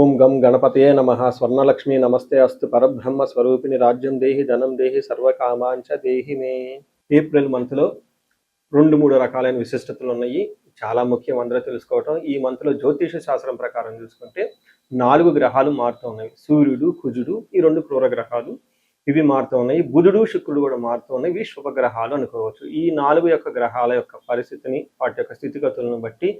ఓం గం గణపతయే నమః. స్వర్ణలక్ష్మి నమస్తే అస్తు. పరబ్రహ్మ స్వరూపిణి రాజ్యం దేహి ధనం దేహి సర్వకామాంచ దేహి మే. ఏప్రిల్ మంత్లో 2-3 రకాలైన విశిష్టతలు ఉన్నాయి. చాలా ముఖ్యం అందరూ తెలుసుకోవటం. ఈ మంత్లో జ్యోతిష శాస్త్రం ప్రకారం చూసుకుంటే 4 గ్రహాలు మారుతూ ఉన్నాయి. సూర్యుడు, కుజుడు, ఈ 2 క్రూర గ్రహాలు ఇవి మారుతూ ఉన్నాయి. బుధుడు, శుక్రుడు కూడా మారుతూ ఉన్నాయి. ఇవి శుభగ్రహాలు అనుకోవచ్చు. ఈ 4 యొక్క గ్రహాల యొక్క పరిస్థితిని, వాటి యొక్క స్థితిగతులను బట్టి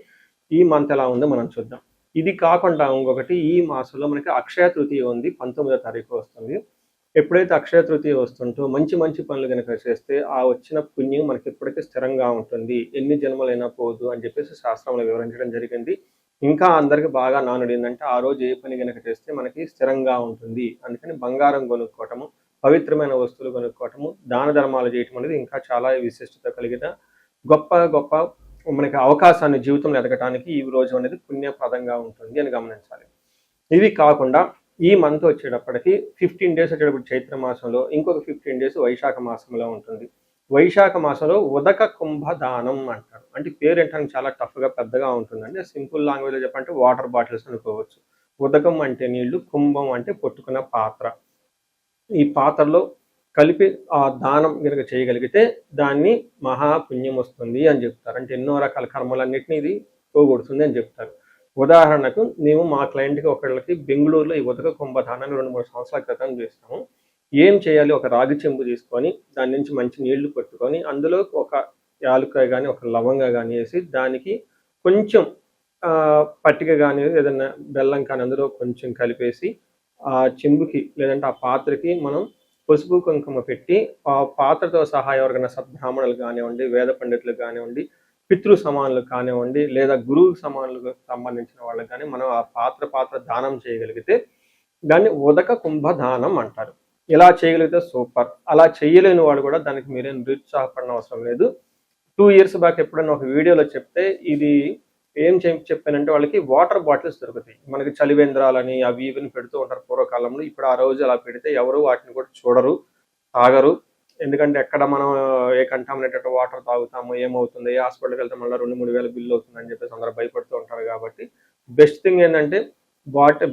ఈ మంత్ ఎలా ఉందో మనం చూద్దాం. ఇది కాకుండా ఇంకొకటి, ఈ మాసంలో మనకి అక్షయ తృతీయ ఉంది. 19వ తారీఖు వస్తుంది. ఎప్పుడైతే అక్షయ తృతీయ వస్తుంటో మంచి మంచి పనులు కనుక చేస్తే ఆ వచ్చిన పుణ్యం మనకి ఎప్పటికీ స్థిరంగా ఉంటుంది, ఎన్ని జన్మలైనా పోదు అని చెప్పేసి శాస్త్రంలో వివరించడం జరిగింది. ఇంకా అందరికి బాగా నానుడు ఏంటంటే ఆ రోజు ఏ పని కనుక చేస్తే మనకి స్థిరంగా ఉంటుంది. అందుకని బంగారం కొనుక్కోవటము, పవిత్రమైన వస్తువులు కొనుక్కోవటము, దాన ధర్మాలు చేయటం అనేది ఇంకా చాలా విశిష్టత కలిగిన గొప్ప గొప్ప మనకి అవకాశాన్ని జీవితంలో ఎదగటానికి ఈ రోజు అనేది పుణ్యప్రదంగా ఉంటుంది అని గమనించాలి. ఇవి కాకుండా ఈ మంత్ వచ్చేటప్పటికి 15 డేస్ వచ్చేటప్పుడు చైత్ర మాసంలో, ఇంకొక 15 డేస్ వైశాఖ మాసంలో ఉంటుంది. వైశాఖ మాసంలో ఉదక కుంభదానం అంటారు. అంటే పేరు ఏంటంటే చాలా టఫ్గా పెద్దగా ఉంటుందండి. సింపుల్ లాంగ్వేజ్లో చెప్పంటే వాటర్ బాటిల్స్ అనుకోవచ్చు. ఉదకం అంటే నీళ్లు, కుంభం అంటే పొట్టుకున్న పాత్ర. ఈ పాత్రలో కలిపి ఆ దానం కనుక చేయగలిగితే దాన్ని మహాపుణ్యం వస్తుంది అని చెప్తారు. అంటే ఎన్నో రకాల కర్మలన్నింటినీ ఇది పోగొడుతుంది అని చెప్తారు. ఉదాహరణకు మేము మా క్లయింట్కి ఒకళ్ళకి బెంగళూరులో ఈ ఉదక కుంభదానాన్ని 2-3 సంవత్సరాల క్రితం చేస్తాము. ఏం చేయాలి, ఒక రాగి చెంబు తీసుకొని దాని నుంచి మంచి నీళ్లు పట్టుకొని అందులో ఒక యాలక్కాయ కానీ ఒక లవంగా కానీ వేసి దానికి కొంచెం పట్టిక కానీ ఏదైనా బెల్లం కానీ అందులో కొంచెం కలిపేసి ఆ చెంబుకి లేదంటే ఆ పాత్రకి మనం పసుపు కుంకుమ పెట్టి ఆ పాత్రతో సహా ఎవరికైనా సద్బ్రాహ్మణులు కానివ్వండి, వేద పండితులు కానివ్వండి, పితృ సమానులు కానివ్వండి, లేదా గురువు సమానులకు సంబంధించిన వాళ్ళకి కానీ మనం ఆ పాత్ర దానం చేయగలిగితే దాన్ని ఉదక కుంభదానం అంటారు. ఇలా చేయగలిగితే సూపర్. అలా చేయలేని వాడు కూడా దానికి మీరేం నిరుత్సాహపడిన అవసరం లేదు. 2 years బ్యాక్ ఎప్పుడైనా ఒక వీడియోలో చెప్తే ఇది ఏం చెప్పానంటే వాళ్ళకి వాటర్ బాటిల్స్ దొరుకుతాయి. మనకి చలివేంద్రాలని అవి ఇవిని పెడుతూ ఉంటారు పూర్వకాలంలో. ఇప్పుడు ఆ రోజు అలా పెడితే ఎవరు వాటిని కూడా చూడరు, తాగరు. ఎందుకంటే ఎక్కడ మనం ఏ కంటామినేటెడ్ వాటర్ తాగుతాము, ఏమవుతుంది, ఏ హాస్పిటల్కి వెళ్తే మళ్ళీ 2-3 వేల బిల్లు అవుతుందని చెప్పేసి అందరూ భయపడుతూ ఉంటారు. కాబట్టి బెస్ట్ థింగ్ ఏంటంటే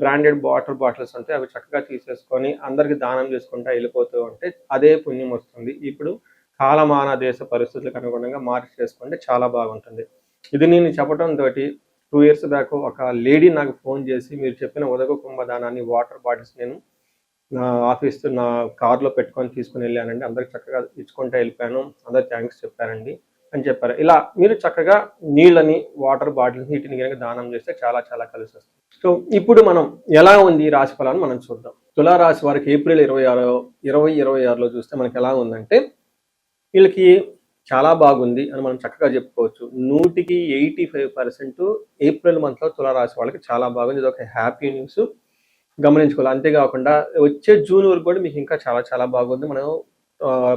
బ్రాండెడ్ వాటర్ బాటిల్స్ ఉంటాయి. అవి చక్కగా తీసేసుకొని అందరికి దానం చేసుకుంటా వెళ్ళిపోతూ ఉంటే అదే పుణ్యం వస్తుంది. ఇప్పుడు కాలమాన దేశ పరిస్థితులకు అనుగుణంగా మార్చి చేసుకుంటే చాలా బాగుంటుంది. ఇది నేను చెప్పడంతో 2 years బ్యాక్ ఒక లేడీ నాకు ఫోన్ చేసి మీరు చెప్పిన ఉదక కుంభదానాన్ని వాటర్ బాటిల్స్ నేను నా ఆఫీస్ నా కార్లో పెట్టుకొని తీసుకుని వెళ్ళానండి. అందరికి చక్కగా ఇచ్చుకుంటూ వెళ్ళిపోయాను. అందరు థ్యాంక్స్ చెప్పారండి అని చెప్పారు. ఇలా మీరు చక్కగా నీళ్ళని, వాటర్ బాటిల్స్ వీటిని కనుక దానం చేస్తే చాలా చాలా కలిసి వస్తుంది. సో ఇప్పుడు మనం ఎలా ఉంది ఈ రాశి ఫలాన్ని మనం చూద్దాం. తులారాశి వారికి ఏప్రిల్ 2026లో చూస్తే మనకి ఎలా ఉందంటే వీళ్ళకి చాలా బాగుంది అని మనం చక్కగా చెప్పుకోవచ్చు. 100కి 85% ఏప్రిల్ మంత్లో తులారాశి వాళ్ళకి చాలా బాగుంది. ఇది ఒక హ్యాపీ న్యూస్ గమనించుకోవాలి. అంతేకాకుండా వచ్చే జూన్ వరకు కూడా మీకు ఇంకా చాలా చాలా బాగుంది. మనం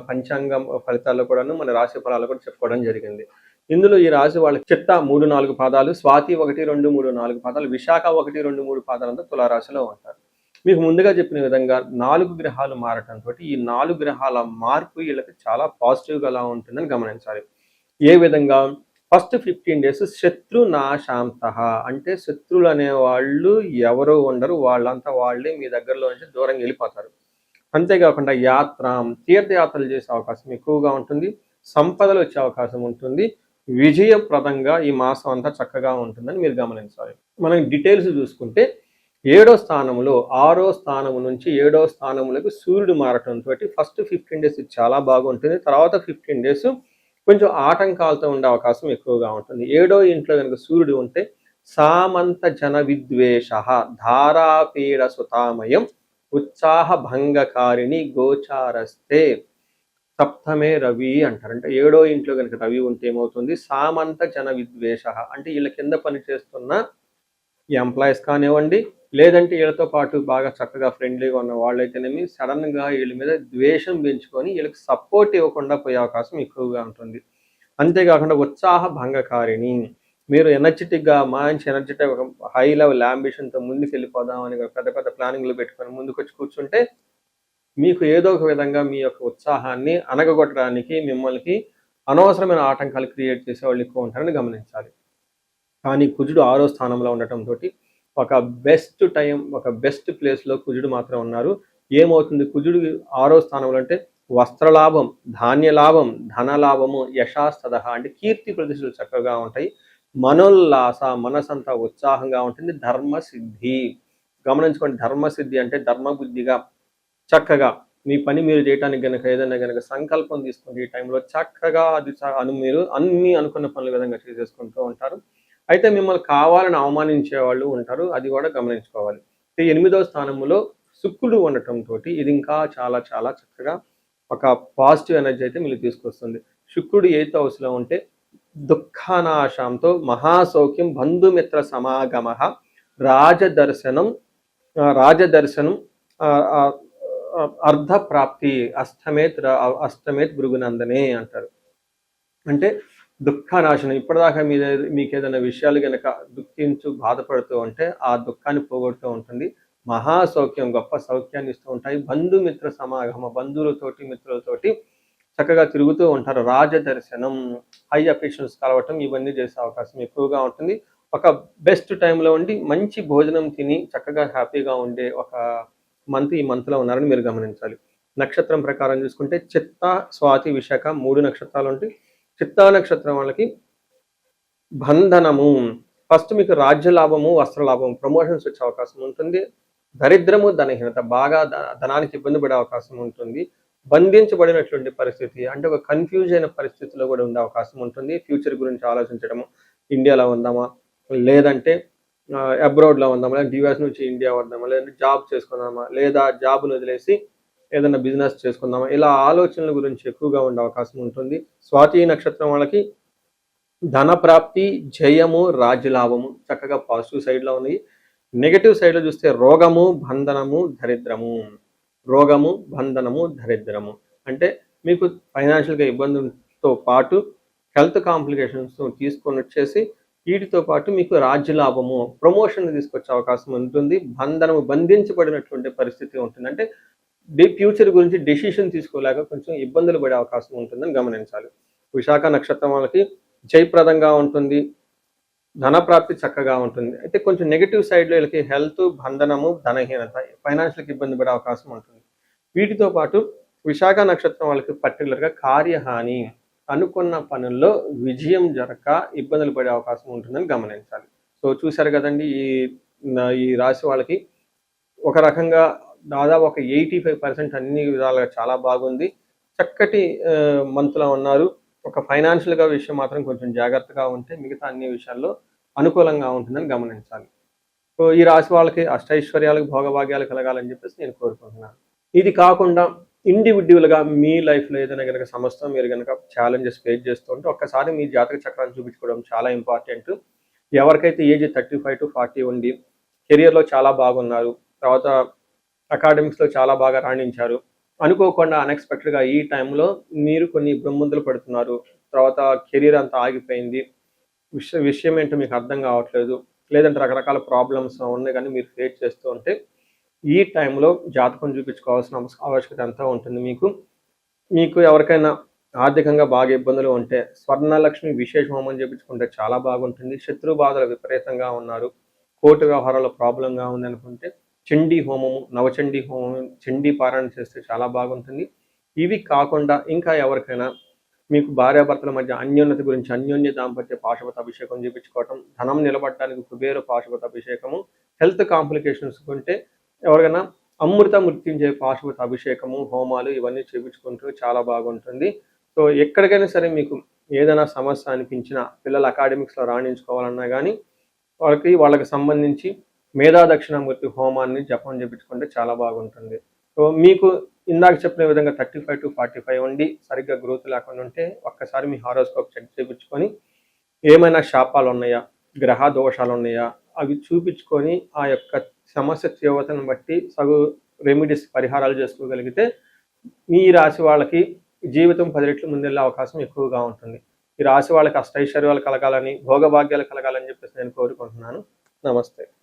పంచాంగం ఫలితాల్లో కూడాను మన రాశి ఫలాలు కూడా చెప్పుకోవడం జరిగింది. ఇందులో ఈ రాశి వాళ్ళకి చిత్త 3-4 పాదాలు, స్వాతి 1-2-3-4 పాదాలు, విశాఖ 1-2-3 పాదాలంతా తులారాశిలో ఉంటారు. మీకు ముందుగా చెప్పిన విధంగా 4 గ్రహాలు మారటంతో ఈ 4 గ్రహాల మార్పు వీళ్ళకి చాలా పాజిటివ్గా ఎలా ఉంటుందని గమనించాలి. ఏ విధంగా? ఫస్ట్ 15 డేస్ శత్రు నాశాంత, అంటే శత్రువులు అనేవాళ్ళు ఎవరు ఉండరు, వాళ్ళంతా వాళ్ళే మీ దగ్గరలో నుంచి దూరంగా వెళ్ళిపోతారు. అంతేకాకుండా తీర్థయాత్రలు చేసే అవకాశం ఎక్కువగా ఉంటుంది, సంపదలు వచ్చే అవకాశం ఉంటుంది, విజయప్రదంగా ఈ మాసం అంతా చక్కగా ఉంటుందని మీరు గమనించాలి. మనం డీటెయిల్స్ చూసుకుంటే 7వ స్థానంలో 6వ స్థానం నుంచి 7వ స్థానంలోకి సూర్యుడు మారటంతో ఫస్ట్ 15 డేస్ చాలా బాగుంటుంది. తర్వాత 15 డేస్ కొంచెం ఆటంకాలతో ఉండే అవకాశం ఎక్కువగా ఉంటుంది. 7వ ఇంట్లో కనుక సూర్యుడు ఉంటే సామంత జన విద్వేష ధారాపీడ సుతామయం ఉత్సాహ భంగకారిణి గోచారస్తే సప్తమే రవి అంటారు. అంటే 7వ ఇంట్లో కనుక రవి ఉంటే ఏమవుతుంది? సామంత జన విద్వేష అంటే వీళ్ళ కింద పనిచేస్తున్న ఎంప్లాయీస్ కానివ్వండి, లేదంటే వీళ్ళతో పాటు బాగా చక్కగా ఫ్రెండ్లీగా ఉన్న వాళ్ళైతేనేమి సడన్గా వీళ్ళ మీద ద్వేషం పెంచుకొని వీళ్ళకి సపోర్ట్ ఇవ్వకుండా పోయే అవకాశం ఎక్కువగా ఉంటుంది. అంతేకాకుండా ఉత్సాహ భంగకారిణి, మీరు ఎనర్జెటిక్గా మంచి ఎనర్జెటిక్ ఒక హై లెవెల్ అంబిషన్తో ముందుకు వెళ్ళిపోదామని పెద్ద పెద్ద ప్లానింగ్లు పెట్టుకొని ముందుకు వచ్చి కూర్చుంటే మీకు ఏదో ఒక విధంగా మీ యొక్క ఉత్సాహాన్ని అనగగొట్టడానికి మిమ్మల్ని అనవసరమైన ఆటంకాలు క్రియేట్ చేసే వాళ్ళు ఎక్కువ ఉంటారని గమనించాలి. కానీ కుజుడు 6వ స్థానంలో ఉండటంతో ఒక బెస్ట్ టైం, ఒక బెస్ట్ ప్లేస్లో కుజుడు మాత్రం ఉన్నారు. ఏమవుతుంది, కుజుడు 6వ స్థానంలో అంటే వస్త్రలాభం, ధాన్యలాభం, ధనలాభము, యశాస్తద అంటే కీర్తి ప్రతిష్టలు చక్కగా ఉంటాయి. మనోల్లాస, మనసంతా ఉత్సాహంగా ఉంటుంది. ధర్మసిద్ధి, గమనించుకోండి, ధర్మసిద్ధి అంటే ధర్మబుద్ధిగా చక్కగా మీ పని మీరు చేయడానికి గనక ఏదైనా గనక సంకల్పం తీసుకుంటే ఈ టైంలో చక్కగా అది మీరు అన్ని అనుకున్న పనుల విధంగా చేసేసుకుంటూ ఉంటారు. అయితే మిమ్మల్ని కావాలని అవమానించే వాళ్ళు ఉంటారు, అది కూడా గమనించుకోవాలి. 8వ స్థానంలో శుక్రుడు ఉండటంతో ఇది ఇంకా చాలా చాలా చక్కగా ఒక పాజిటివ్ ఎనర్జీ అయితే మీకు తీసుకొస్తుంది. శుక్రుడు 8th హౌస్లో ఉంటే దుఃఖానాశంతో మహాసౌఖ్యం, బంధుమిత్ర సమాగమ, రాజదర్శనం రాజదర్శనం అర్ధప్రాప్తి, అష్టమేత్ భృగునందనే అంటారు. అంటే దుఃఖనాశనం, ఇప్పటిదాకా మీకు ఏదైనా విషయాలు కనుక దుఃఖించు బాధపడుతూ ఉంటే ఆ దుఃఖాన్ని పోగొడుతూ ఉంటుంది. మహాసౌఖ్యం, గొప్ప సౌఖ్యాన్ని ఇస్తూ ఉంటాయి. బంధుమిత్ర సమాగమ, బంధువులతోటి మిత్రులతోటి చక్కగా తిరుగుతూ ఉంటారు. రాజదర్శనం, హై అఫీషియల్స్ కలవటం, ఇవన్నీ చేసే అవకాశం ఎక్కువగా ఉంటుంది. ఒక బెస్ట్ టైంలో ఉండి మంచి భోజనం తిని చక్కగా హ్యాపీగా ఉండే ఒక ఈ మంత్లో ఉన్నారని మీరు గమనించాలి. నక్షత్రం ప్రకారం చూసుకుంటే చిత్త, స్వాతి, విశాఖ 3 నక్షత్రాలు ఉంటాయి. చిత్తా నక్షత్రం వాళ్ళకి బంధనము, ఫస్ట్ మీకు రాజ్యలాభము, వస్త్రలాభము, ప్రమోషన్స్ వచ్చే అవకాశం ఉంటుంది. దరిద్రము, ధనహీనత, బాగా ధనానికి ఇబ్బంది పడే అవకాశం ఉంటుంది. బంధించబడినటువంటి పరిస్థితి అంటే ఒక కన్ఫ్యూజ్ అయిన పరిస్థితిలో కూడా ఉండే అవకాశం ఉంటుంది. ఫ్యూచర్ గురించి ఆలోచించడము, ఇండియాలో ఉందామా లేదంటే అబ్రాడ్లో ఉందామా, లేదా యూఎస్ నుంచి ఇండియా వద్దామా, లేదంటే జాబ్ చేసుకుందామా, లేదా జాబ్ను వదిలేసి ఏదైనా బిజినెస్ చేసుకుందామా, ఇలా ఆలోచనల గురించి ఎక్కువగా ఉండే అవకాశం ఉంటుంది. స్వాతి నక్షత్రం వాళ్ళకి ధన ప్రాప్తి, జయము, రాజ్యలాభము చక్కగా పాజిటివ్ సైడ్లో ఉన్నాయి. నెగటివ్ సైడ్లో చూస్తే రోగము, బంధనము, దరిద్రము. రోగము, బంధనము, దరిద్రము అంటే మీకు ఫైనాన్షియల్గా ఇబ్బందులతో పాటు హెల్త్ కాంప్లికేషన్స్ తీసుకొని వచ్చేసి వీటితో పాటు మీకు రాజ్యలాభము, ప్రమోషన్ తీసుకొచ్చే అవకాశం ఉంటుంది. బంధనము, బంధించబడినటువంటి పరిస్థితి ఉంటుంది. అంటే ఫ్యూచర్ గురించి డెసిషన్ తీసుకోలేక కొంచెం ఇబ్బందులు పడే అవకాశం ఉంటుందని గమనించాలి. విశాఖ నక్షత్రం వాళ్ళకి జయప్రదంగా ఉంటుంది, ధనప్రాప్తి చక్కగా ఉంటుంది. అయితే కొంచెం నెగిటివ్ సైడ్లో వీళ్ళకి హెల్త్, బంధనము, ధనహీనత, ఫైనాన్షియల్కి ఇబ్బంది పడే అవకాశం ఉంటుంది. వీటితో పాటు విశాఖ నక్షత్రం వాళ్ళకి పర్టికులర్గా కార్యహాని, అనుకున్న పనుల్లో విజయం జరగక ఇబ్బందులు పడే అవకాశం ఉంటుందని గమనించాలి. సో చూశారు కదండి, ఈ రాశి వాళ్ళకి ఒక రకంగా దాదాపు ఒక 85% అన్ని విధాలుగా చాలా బాగుంది. చక్కటి మంత్లో ఉన్నారు. ఒక ఫైనాన్షియల్గా విషయం మాత్రం కొంచెం జాగ్రత్తగా ఉంటే మిగతా అన్ని విషయాల్లో అనుకూలంగా ఉంటుందని గమనించాలి. సో ఈ రాశి వాళ్ళకి అష్టైశ్వర్యాలకు, భోగభాగ్యాలు కలగాలని చెప్పేసి నేను కోరుకుంటున్నాను. ఇది కాకుండా ఇండివిడ్యువల్గా మీ లైఫ్లో ఏదైనా కనుక సమస్య మీరు కనుక ఛాలెంజెస్ ఫేస్ చేస్తూ ఉంటే ఒక్కసారి మీ జాతక చక్రాన్ని చూపించుకోవడం చాలా ఇంపార్టెంట్. ఎవరికైతే ఏజ్ 35 to 40 ఉండి కెరియర్లో చాలా బాగున్నారు, తర్వాత అకాడమిక్స్లో చాలా బాగా రాణించారు, అనుకోకుండా అన్ఎక్స్పెక్టెడ్గా ఈ టైంలో మీరు కొన్ని ఇబ్బందులు పడుతున్నారు, తర్వాత కెరీర్ అంతా ఆగిపోయింది, విషయం ఏంటో మీకు అర్థం కావట్లేదు, లేదంటే రకరకాల ప్రాబ్లమ్స్ ఉన్నాయి కానీ మీరు ఫేస్ చేస్తూ ఉంటే ఈ టైంలో జాతకం చూపించుకోవాల్సిన ఆవశ్యకత అంతా ఉంటుంది. మీకు ఎవరికైనా ఆర్థికంగా బాగా ఇబ్బందులు ఉంటే స్వర్ణలక్ష్మి విశేష హోమం చేయించుకుంటే చాలా బాగుంటుంది. శత్రు బాధలు విపరీతంగా ఉన్నారు, కోర్టు వ్యవహారాల ప్రాబ్లంగా ఉంది అనుకుంటే చండీ హోమము, నవచండీ హోమం, చండీ పారాయణ చేస్తే చాలా బాగుంటుంది. ఇవి కాకుండా ఇంకా ఎవరికైనా మీకు భార్యాభర్తల మధ్య అన్యోన్యత గురించి అన్యోన్య దాంపత్య పాశుపత అభిషేకం చేయించుకోవటం, ధనం నిలబడటానికి కుబేర పాశుపత అభిషేకము, హెల్త్ కాంప్లికేషన్స్ ఉంటే ఎవరికైనా అమృత మృత్యుంజయ పాశుపత అభిషేకము, హోమాలు ఇవన్నీ చేయించుకుంటూ చాలా బాగుంటుంది. సో ఎక్కడికైనా సరే మీకు ఏదైనా సమస్య అనిపించినా, పిల్లలు అకాడమిక్స్లో రాణించుకోవాలన్నా కానీ వాళ్ళకి సంబంధించి మేధా దక్షిణామూర్తి హోమాన్ని జపం చేయించుకుంటే చాలా బాగుంటుంది. సో మీకు ఇందాక చెప్పిన విధంగా 35 to 45 ఉండి సరిగ్గా గ్రోత్ లేకుండా ఉంటే ఒక్కసారి మీ హారోస్కోప్ చెక్ చేయించుకొని ఏమైనా శాపాలు ఉన్నాయా, గ్రహ దోషాలు ఉన్నాయా అవి చూపించుకొని ఆ యొక్క సమస్య తీవ్రతను బట్టి రెమెడీస్, పరిహారాలు చేసుకోగలిగితే ఈ రాశి వాళ్ళకి జీవితం 10 రెట్లు ముందెళ్ళే అవకాశం ఎక్కువగా ఉంటుంది. ఈ రాశి వాళ్ళకి అష్టైశ్వర్యాలు కలగాలని, భోగభాగ్యాలు కలగాలని చెప్పేసి నేను కోరుకుంటున్నాను. నమస్తే.